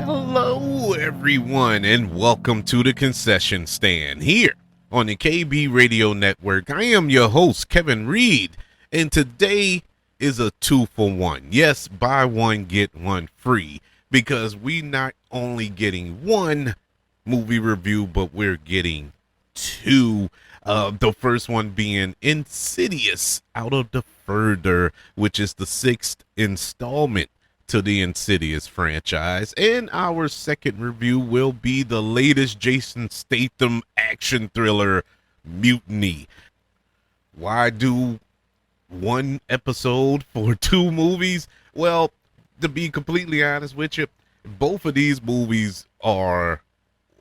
Hello, everyone, and welcome to the concession stand here on the KB Radio Network. I am your host, Kevin Reid, and today is a 2-for-1. Yes, buy one, get one free, because we not only getting one movie review, but we're getting two. The first one being Insidious Out of the Further, which is the sixth installment to the Insidious franchise. And our second review will be the latest Jason Statham action thriller, Mutiny. Why do one episode for two movies? Well, to be completely honest with you, both of these movies are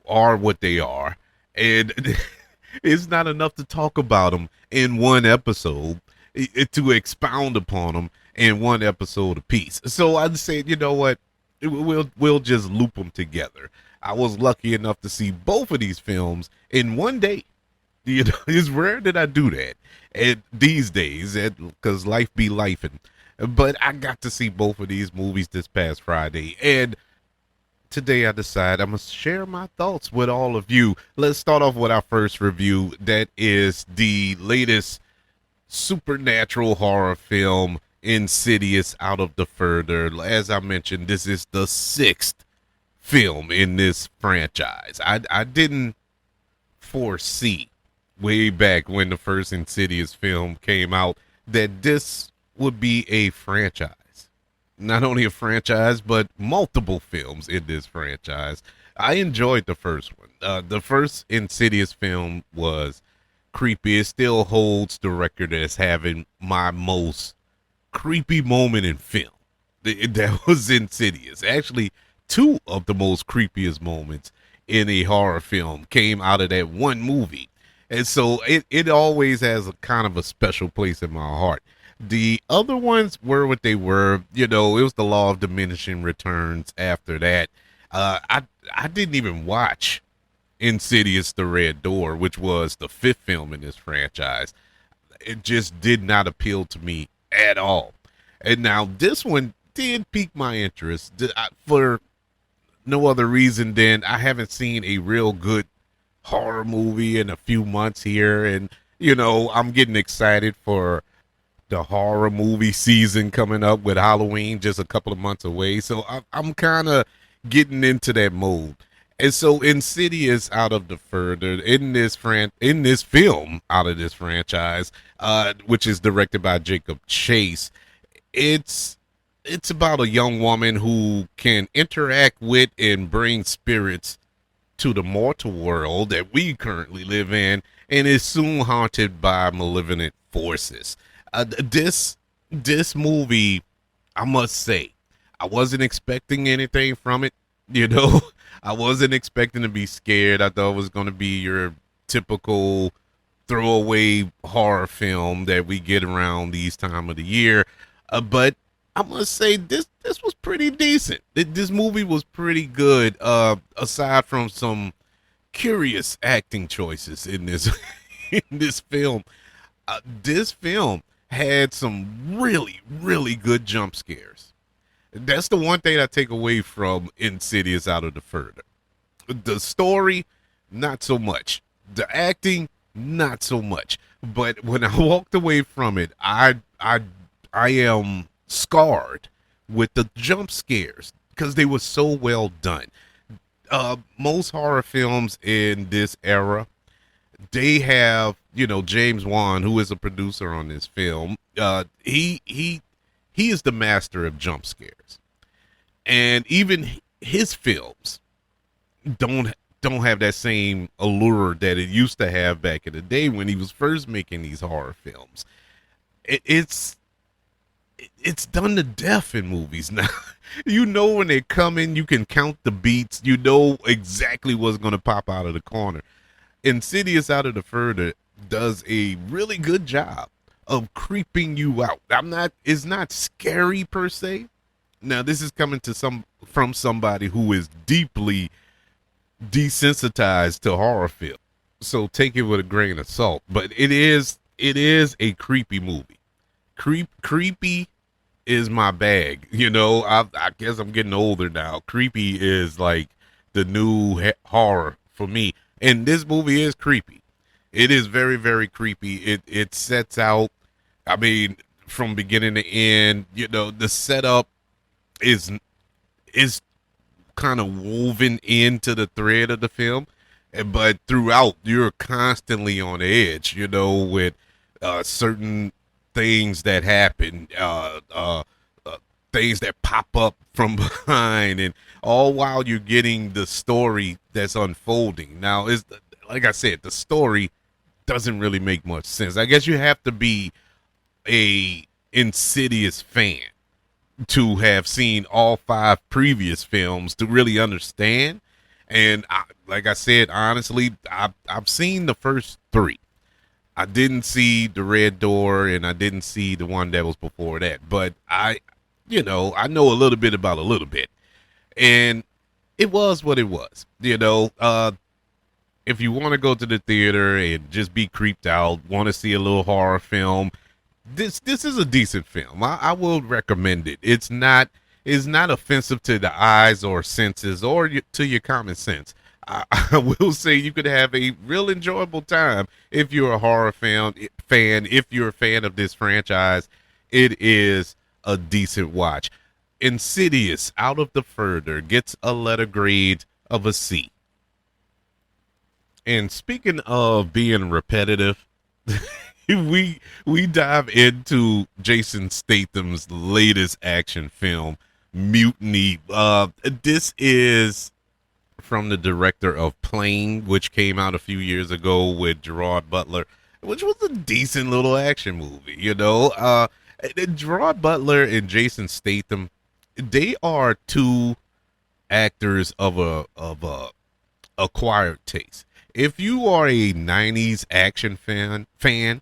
what they are. And it's not enough to talk about them in one episode, to expound upon them in one episode apiece. So I'd say, you know what, we'll just loop them together. I was lucky enough to see both of these films in one day. You know, it's rare that I do that and these days, because life be lifing. But I got to see both of these movies this past Friday, and today I decide I'm going to share my thoughts with all of you. Let's start off with our first review. That is the latest supernatural horror film, Insidious Out of the Further. As I mentioned, this is the sixth film in this franchise. I didn't foresee way back when the first Insidious film came out that this would be a franchise. Not only a franchise, but multiple films in this franchise. I enjoyed the first one. The first Insidious film was creepy. It still holds the record as having my most creepy moment in film. That was Insidious. Actually, two of the most creepiest moments in a horror film came out of that one movie. And so it always has a kind of a special place in my heart. The other ones were what they were. You know, it was the law of diminishing returns after that. I didn't even watch Insidious The Red Door, which was the fifth film in this franchise. It just did not appeal to me at all. And now this one did pique my interest for no other reason than I haven't seen a real good horror movie in a few months here. And, you know, I'm getting excited for the horror movie season coming up with Halloween just a couple of months away. So I'm kind of getting into that mode. And so Insidious Out of the Further in this film out of this franchise, which is directed by Jacob Chase, it's about a young woman who can interact with and bring spirits to the mortal world that we currently live in, and is soon haunted by malevolent forces. This movie, I must say, I wasn't expecting anything from it. You know, I wasn't expecting to be scared. I thought it was going to be your typical throwaway horror film that we get around these time of the year. But I must say, this was pretty decent. This movie was pretty good, aside from some curious acting choices in this in this film. This film had some really, really good jump scares. That's the one thing I take away from Insidious Out of the Further. The story, not so much. The acting, not so much. But when I walked away from it, I am scarred with the jump scares because they were so well done. Most horror films in this era, they have, you know, James Wan, who is a producer on this film. He is the master of jump scares, and even his films don't have that same allure that it used to have back in the day when he was first making these horror films. It's done to death in movies now. You know when they come in, you can count the beats. You know exactly what's going to pop out of the corner. Insidious Out of the Further does a really good job of creeping you out. It's not scary per se. Now this is coming from somebody who is deeply desensitized to horror film, so take it with a grain of salt. But it is a creepy movie, creepy is my bag. You know, I guess I'm getting older now. Creepy is like the new horror for me, and this movie is creepy. It is very, very creepy. It sets out, I mean, from beginning to end. You know, the setup is kind of woven into the thread of the film, but throughout you're constantly on edge. You know, with certain things that happen, things that pop up from behind, and all while you're getting the story that's unfolding. Now, is like I said, the story doesn't really make much sense. I guess you have to be a Insidious fan to have seen all five previous films to really understand. And like I said, honestly, I've seen the first three. I didn't see the Red Door, and I didn't see the one that was before that. But I know a little bit about a little bit, and it was what it was. If you want to go to the theater and just be creeped out, want to see a little horror film, this is a decent film. I will recommend it. It's not offensive to the eyes or senses or to your common sense. I will say you could have a real enjoyable time if you're a horror fan. If you're a fan of this franchise, it is a decent watch. Insidious, Out of the Further, gets a letter grade of a C. And speaking of being repetitive, we dive into Jason Statham's latest action film, Mutiny. This is from the director of Plane, which came out a few years ago with Gerard Butler, which was a decent little action movie. Gerard Butler and Jason Statham, they are two actors of a acquired taste. If you are a 90s action fan,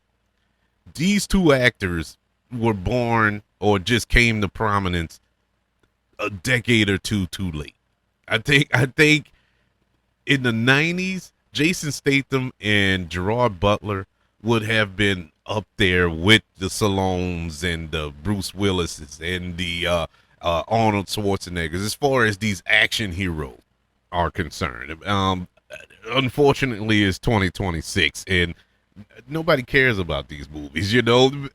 these two actors were born or just came to prominence a decade or two too late. I think in the 90s, Jason Statham and Gerard Butler would have been up there with the Stallones and the Bruce Willises and the Arnold Schwarzeneggers as far as these action heroes are concerned. Unfortunately, it's 2026 and nobody cares about these movies.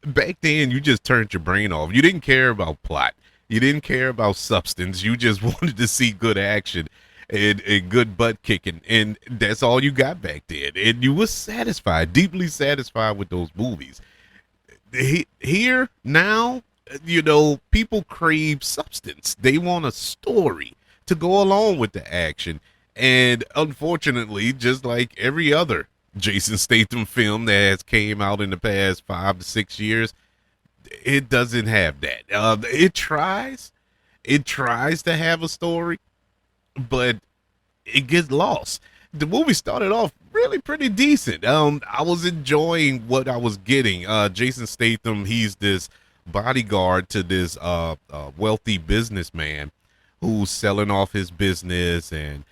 Back then you just turned your brain off. You didn't care about plot. You didn't care about substance. You just wanted to see good action and good butt kicking, and that's all you got back then. And you were satisfied, deeply satisfied with those movies. Here now, people crave substance. They want a story to go along with the action. And unfortunately, just like every other Jason Statham film that has came out in the past 5 to 6 years, it doesn't have that. It tries to have a story, but it gets lost. The movie started off really pretty decent. I was enjoying what I was getting. Jason Statham, he's this bodyguard to this wealthy businessman who's selling off his business, and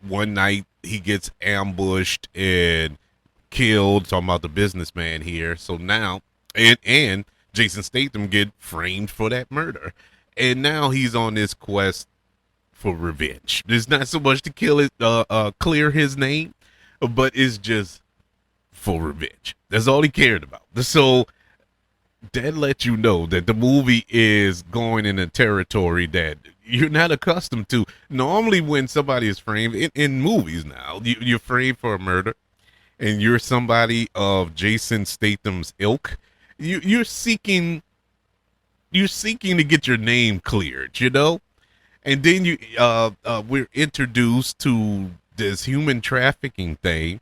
one night he gets ambushed and killed. Talking about the businessman here. So now, and Jason Statham get framed for that murder, and now he's on this quest for revenge. It's not so much to clear his name, but it's just for revenge. That's all he cared about. So that lets you know that the movie is going in a territory that you're not accustomed to. Normally when somebody is framed in movies now, you're framed for a murder and you're somebody of Jason Statham's ilk, you're seeking to get your name cleared, and then we're introduced to this human trafficking thing,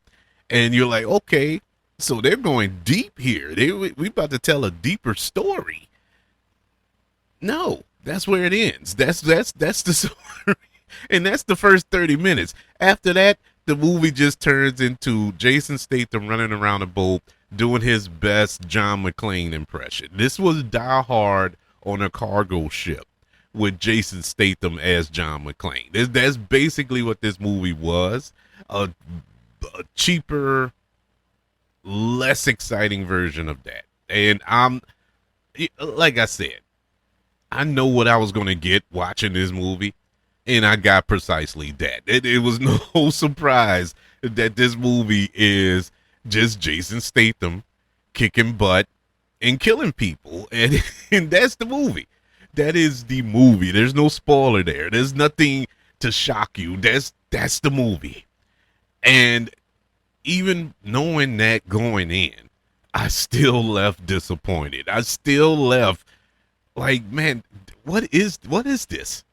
and you're like, okay, so they're going deep here. We about to tell a deeper story. No, that's where it ends. That's the story, and that's the first 30 minutes. After that, the movie just turns into Jason Statham running around a boat doing his best John McClane impression. This was Die Hard on a cargo ship with Jason Statham as John McClane. That's basically what this movie was. A cheaper, less exciting version of that. And like I said, I know what I was going to get watching this movie, and I got precisely that. It was no surprise that this movie is just Jason Statham kicking butt and killing people, and and that's the movie. That is the movie. There's no spoiler there. There's nothing to shock you. That's the movie. And even knowing that going in, I still left disappointed. I still left like, man, what is this?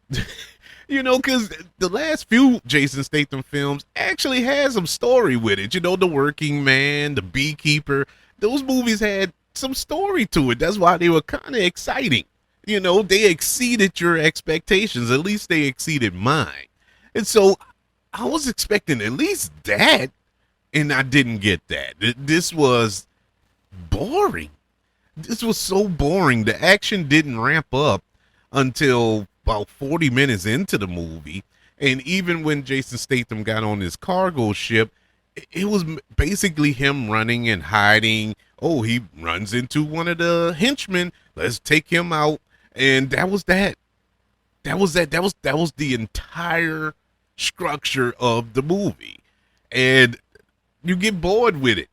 Because the last few Jason Statham films actually had some story with it. The Working Man, the Beekeeper, those movies had some story to it. That's why they were kind of exciting. They exceeded your expectations. At least they exceeded mine. And so I was expecting at least that, and I didn't get that. This was boring. This was so boring. The action didn't ramp up until about 40 minutes into the movie. And even when Jason Statham got on his cargo ship, it was basically him running and hiding. Oh, he runs into one of the henchmen. Let's take him out. And that was that. That was the entire structure of the movie. And you get bored with it.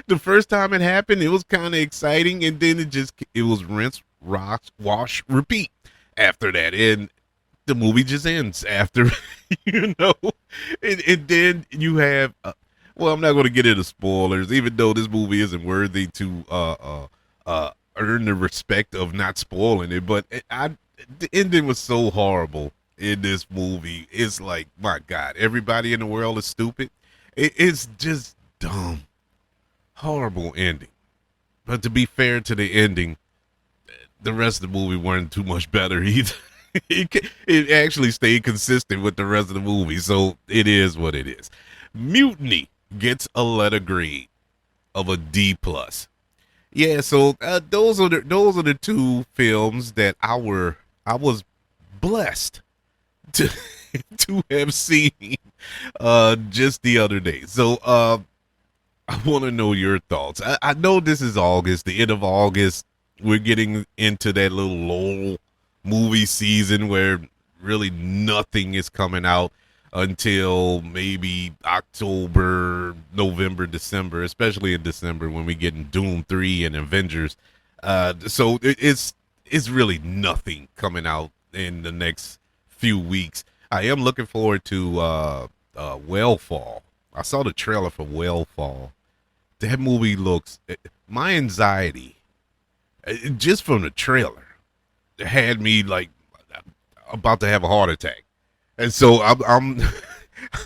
The first time it happened, it was kind of exciting, and then it was rinse, wash, repeat after that, and the movie just ends after, and then you have, well, I'm not going to get into spoilers, even though this movie isn't worthy to earn the respect of not spoiling it, but the ending was so horrible in this movie. It's like, my God, everybody in the world is stupid. It's just dumb, horrible ending. But to be fair to the ending, the rest of the movie weren't too much better either. It actually stayed consistent with the rest of the movie, so it is what it is. Mutiny gets a letter grade of a D+. Yeah, so those are the two films that I was blessed to to have seen just the other day. So I want to know your thoughts. I know this is August, the end of August. We're getting into that little lull movie season where really nothing is coming out until maybe October, November, December, especially in December when we get in Doom 3 and Avengers. So it's really nothing coming out in the next few weeks. I am looking forward to Wellfall. I saw the trailer for Wellfall. That movie looks, my anxiety, just from the trailer, had me like about to have a heart attack. And so I'm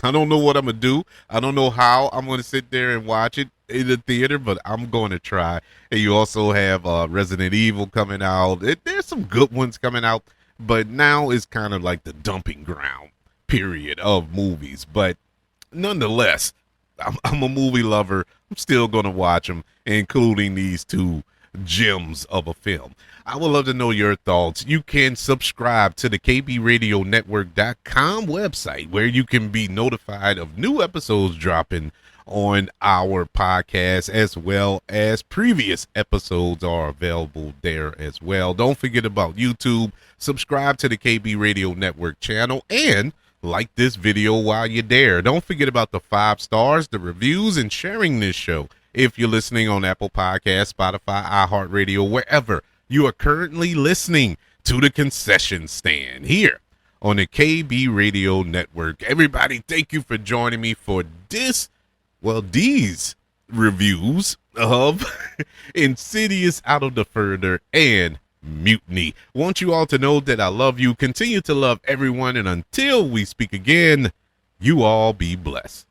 I don't know what I'm going to do. I don't know how I'm going to sit there and watch it in the theater, but I'm going to try. And you also have Resident Evil coming out. There's some good ones coming out, but now is kind of like the dumping ground period of movies. But nonetheless, I'm a movie lover. I'm still going to watch them, including these two gems of a film. I would love to know your thoughts. You can subscribe to the kbradionetwork.com website, where you can be notified of new episodes dropping on our podcast, as well as previous episodes are available there as well. Don't forget about YouTube. Subscribe to the KB Radio Network channel and like this video while you're there. Don't forget about the 5 stars, the reviews, and sharing this show. If you're listening on Apple Podcasts, Spotify, iHeartRadio, wherever you are currently listening to the Concession Stand here on the KB Radio Network. Everybody, thank you for joining me for these reviews of Insidious, Out of the Further, and Mutiny. Want you all to know that I love you. Continue to love everyone, and until we speak again, you all be blessed.